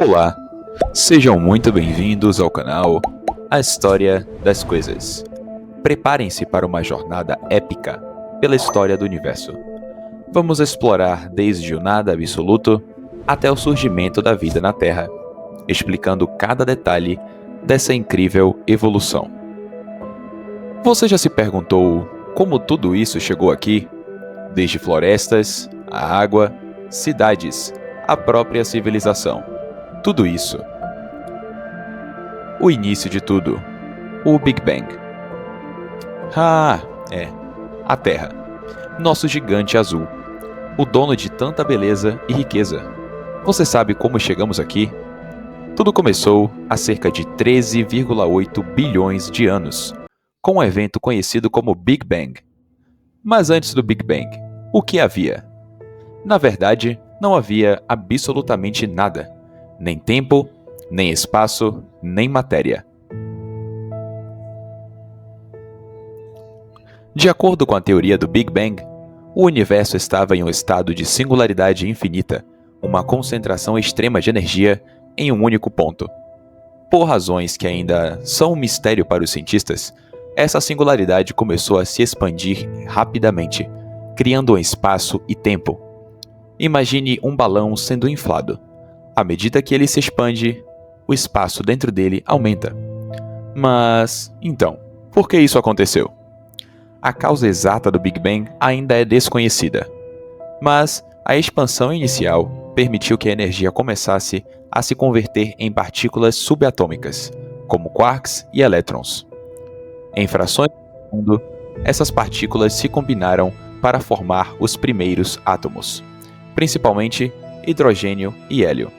Olá, sejam muito bem-vindos ao canal A História das Coisas. Preparem-se para uma jornada épica pela história do universo. Vamos explorar desde o nada absoluto até o surgimento da vida na Terra, explicando cada detalhe dessa incrível evolução. Você já se perguntou como tudo isso chegou aqui? Desde florestas, a água, cidades, a própria civilização. Tudo isso. O início de tudo. O Big Bang. A Terra. Nosso gigante azul. O dono de tanta beleza e riqueza. Você sabe como chegamos aqui? Tudo começou há cerca de 13,8 bilhões de anos, com um evento conhecido como Big Bang. Mas antes do Big Bang, o que havia? Na verdade, não havia absolutamente nada. Nem tempo, nem espaço, nem matéria. De acordo com a teoria do Big Bang, o universo estava em um estado de singularidade infinita, uma concentração extrema de energia em um único ponto. Por razões que ainda são um mistério para os cientistas, essa singularidade começou a se expandir rapidamente, criando um espaço e tempo. Imagine um balão sendo inflado. À medida que ele se expande, o espaço dentro dele aumenta. Mas, então, por que isso aconteceu? A causa exata do Big Bang ainda é desconhecida. Mas a expansão inicial permitiu que a energia começasse a se converter em partículas subatômicas, como quarks e elétrons. Em frações de segundo, essas partículas se combinaram para formar os primeiros átomos, principalmente hidrogênio e hélio.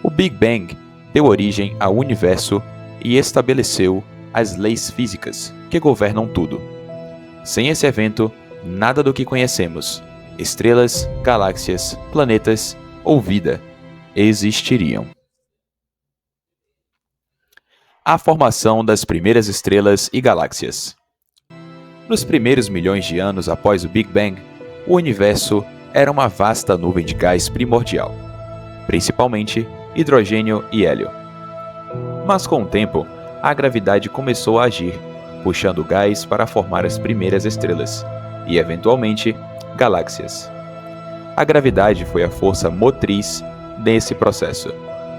O Big Bang deu origem ao universo e estabeleceu as leis físicas que governam tudo. Sem esse evento, nada do que conhecemos, estrelas, galáxias, planetas ou vida, existiriam. A formação das primeiras estrelas e galáxias. Nos primeiros milhões de anos após o Big Bang, o universo era uma vasta nuvem de gás primordial, principalmente hidrogênio e hélio. Mas com o tempo, a gravidade começou a agir, puxando o gás para formar as primeiras estrelas e, eventualmente, galáxias. A gravidade foi a força motriz nesse processo.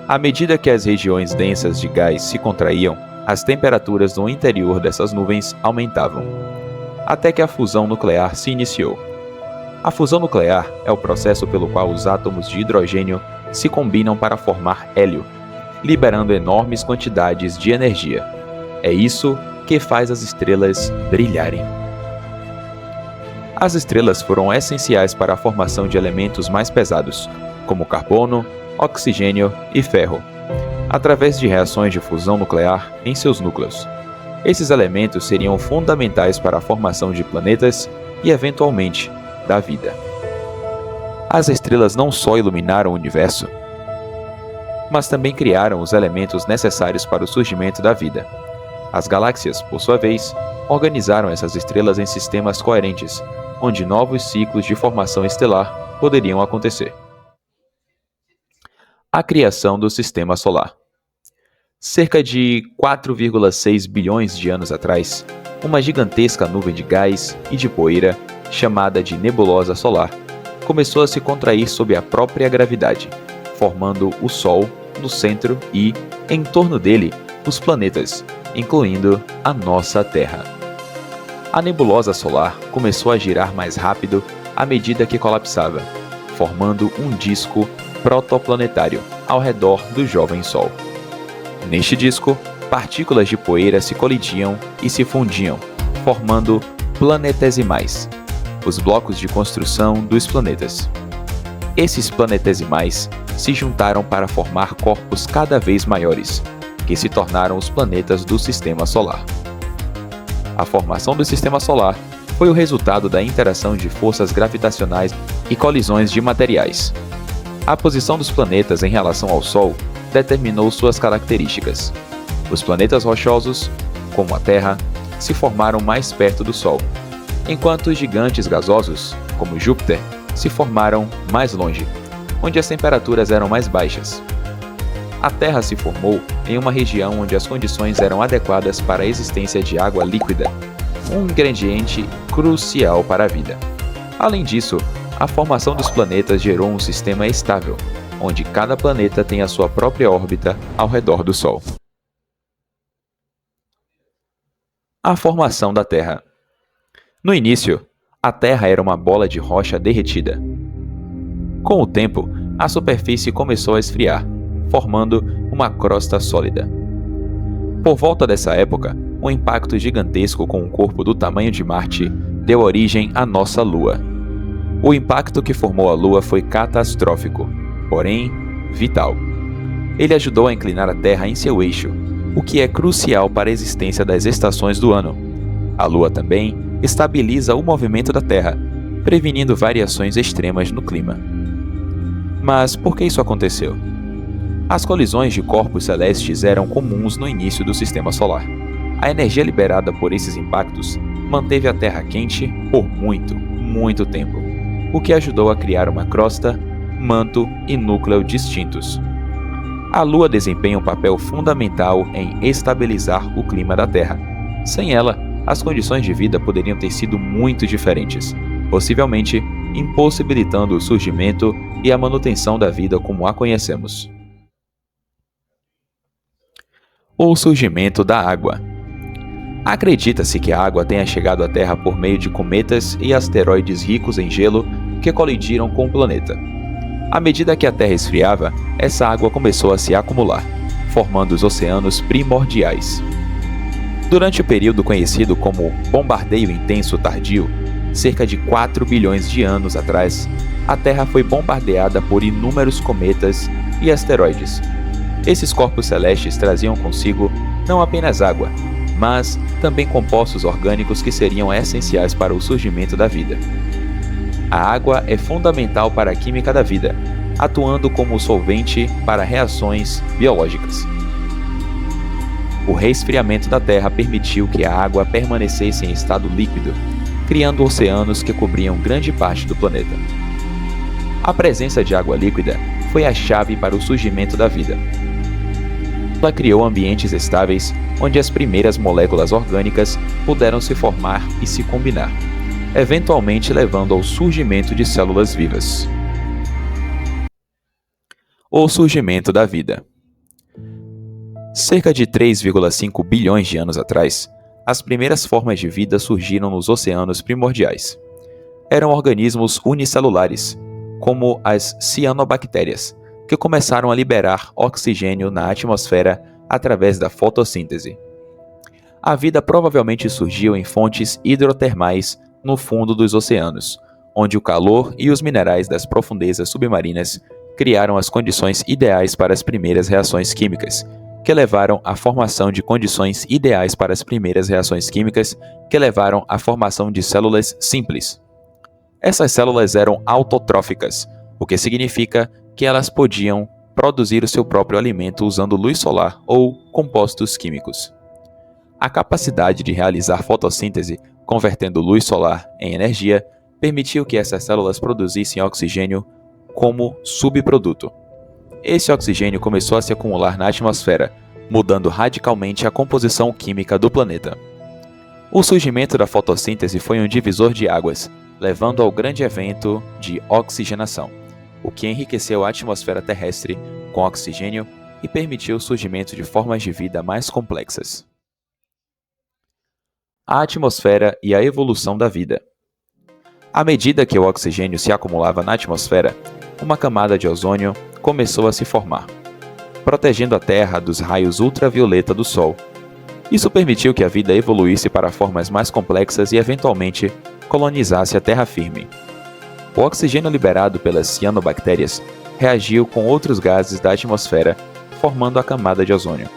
À medida que as regiões densas de gás se contraíam, as temperaturas no interior dessas nuvens aumentavam, até que a fusão nuclear se iniciou. A fusão nuclear é o processo pelo qual os átomos de hidrogênio se combinam para formar hélio, liberando enormes quantidades de energia. É isso que faz as estrelas brilharem. As estrelas foram essenciais para a formação de elementos mais pesados, como carbono, oxigênio e ferro, através de reações de fusão nuclear em seus núcleos. Esses elementos seriam fundamentais para a formação de planetas e, eventualmente, da vida. As estrelas não só iluminaram o universo, mas também criaram os elementos necessários para o surgimento da vida. As galáxias, por sua vez, organizaram essas estrelas em sistemas coerentes, onde novos ciclos de formação estelar poderiam acontecer. A criação do Sistema Solar. Cerca de 4,6 bilhões de anos atrás, uma gigantesca nuvem de gás e de poeira, chamada de nebulosa solar, começou a se contrair sob a própria gravidade, formando o Sol no centro e, em torno dele, os planetas, incluindo a nossa Terra. A nebulosa solar começou a girar mais rápido à medida que colapsava, formando um disco protoplanetário ao redor do jovem Sol. Neste disco, partículas de poeira se colidiam e se fundiam, formando planetesimais, os blocos de construção dos planetas. Esses planetesimais se juntaram para formar corpos cada vez maiores, que se tornaram os planetas do Sistema Solar. A formação do Sistema Solar foi o resultado da interação de forças gravitacionais e colisões de materiais. A posição dos planetas em relação ao Sol determinou suas características. Os planetas rochosos, como a Terra, se formaram mais perto do Sol, enquanto os gigantes gasosos, como Júpiter, se formaram mais longe. onde as temperaturas eram mais baixas. A Terra se formou em uma região onde as condições eram adequadas para a existência de água líquida, um ingrediente crucial para a vida. Além disso, a formação dos planetas gerou um sistema estável, onde cada planeta tem a sua própria órbita ao redor do Sol. A formação da Terra. No início, a Terra era uma bola de rocha derretida. Com o tempo, a superfície começou a esfriar, formando uma crosta sólida. Por volta dessa época, um impacto gigantesco com um corpo do tamanho de Marte deu origem à nossa Lua. O impacto que formou a Lua foi catastrófico, porém vital. Ele ajudou a inclinar a Terra em seu eixo, o que é crucial para a existência das estações do ano. A Lua também estabiliza o movimento da Terra, prevenindo variações extremas no clima. Mas por que isso aconteceu? As colisões de corpos celestes eram comuns no início do Sistema Solar. A energia liberada por esses impactos manteve a Terra quente por muito tempo, o que ajudou a criar uma crosta, manto e núcleo distintos. A Lua desempenha um papel fundamental em estabilizar o clima da Terra. Sem ela, as condições de vida poderiam ter sido muito diferentes, possivelmente impossibilitando o surgimento e a manutenção da vida como a conhecemos. O surgimento da água. Acredita-se que a água tenha chegado à Terra por meio de cometas e asteroides ricos em gelo que colidiram com o planeta. À medida que a Terra esfriava, essa água começou a se acumular, formando os oceanos primordiais. Durante o período conhecido como Bombardeio Intenso Tardio, cerca de 4 bilhões de anos atrás, a Terra foi bombardeada por inúmeros cometas e asteroides. Esses corpos celestes traziam consigo não apenas água, mas também compostos orgânicos que seriam essenciais para o surgimento da vida. A água é fundamental para a química da vida, atuando como solvente para reações biológicas. O resfriamento da Terra permitiu que a água permanecesse em estado líquido, criando oceanos que cobriam grande parte do planeta. A presença de água líquida foi a chave para o surgimento da vida. Ela criou ambientes estáveis onde as primeiras moléculas orgânicas puderam se formar e se combinar, eventualmente levando ao surgimento de células vivas. O surgimento da vida. Cerca de 3,5 bilhões de anos atrás, as primeiras formas de vida surgiram nos oceanos primordiais. Eram organismos unicelulares, como as cianobactérias, que começaram a liberar oxigênio na atmosfera através da fotossíntese. A vida provavelmente surgiu em fontes hidrotermais no fundo dos oceanos, onde o calor e os minerais das profundezas submarinas criaram as condições ideais para as primeiras reações químicas, que levaram à formação de condições ideais para as primeiras reações químicas, que levaram à formação de células simples. Essas células eram autotróficas, o que significa que elas podiam produzir o seu próprio alimento usando luz solar ou compostos químicos. A capacidade de realizar fotossíntese, convertendo luz solar em energia, permitiu que essas células produzissem oxigênio como subproduto. Esse oxigênio começou a se acumular na atmosfera, mudando radicalmente a composição química do planeta. O surgimento da fotossíntese foi um divisor de águas, levando ao grande evento de oxigenação, o que enriqueceu a atmosfera terrestre com oxigênio e permitiu o surgimento de formas de vida mais complexas. A atmosfera e a evolução da vida. À medida que o oxigênio se acumulava na atmosfera, uma camada de ozônio começou a se formar, protegendo a Terra dos raios ultravioleta do Sol. Isso permitiu que a vida evoluísse para formas mais complexas e, eventualmente, colonizasse a terra firme. O oxigênio liberado pelas cianobactérias reagiu com outros gases da atmosfera, formando a camada de ozônio.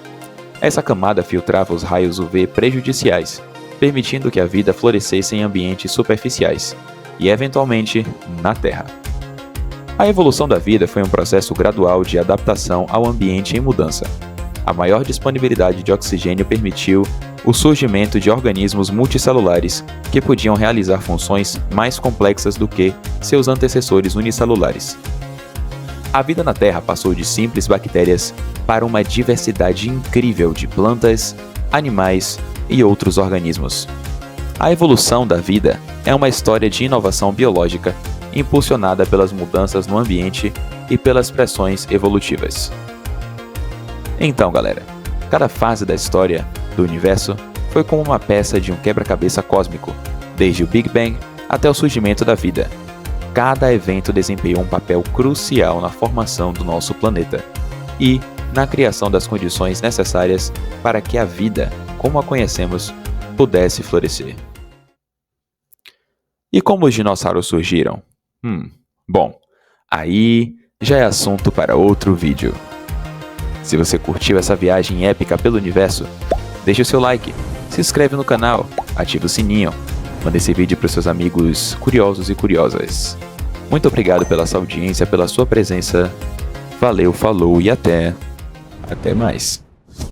Essa camada filtrava os raios UV prejudiciais, permitindo que a vida florescesse em ambientes superficiais e, eventualmente, na Terra. A evolução da vida foi um processo gradual de adaptação ao ambiente em mudança. A maior disponibilidade de oxigênio permitiu o surgimento de organismos multicelulares que podiam realizar funções mais complexas do que seus antecessores unicelulares. A vida na Terra passou de simples bactérias para uma diversidade incrível de plantas, animais e outros organismos. A evolução da vida é uma história de inovação biológica impulsionada pelas mudanças no ambiente e pelas pressões evolutivas. Então, galera, cada fase da história do universo foi como uma peça de um quebra-cabeça cósmico, desde o Big Bang até o surgimento da vida. Cada evento desempenhou um papel crucial na formação do nosso planeta e na criação das condições necessárias para que a vida, como a conhecemos, pudesse florescer. E como os dinossauros surgiram? Bom, aí já é assunto para outro vídeo. Se você curtiu essa viagem épica pelo universo, deixe o seu like, se inscreve no canal, ative o sininho, manda esse vídeo para os seus amigos curiosos e curiosas. Muito obrigado pela sua audiência, pela sua presença. Valeu, falou e até mais.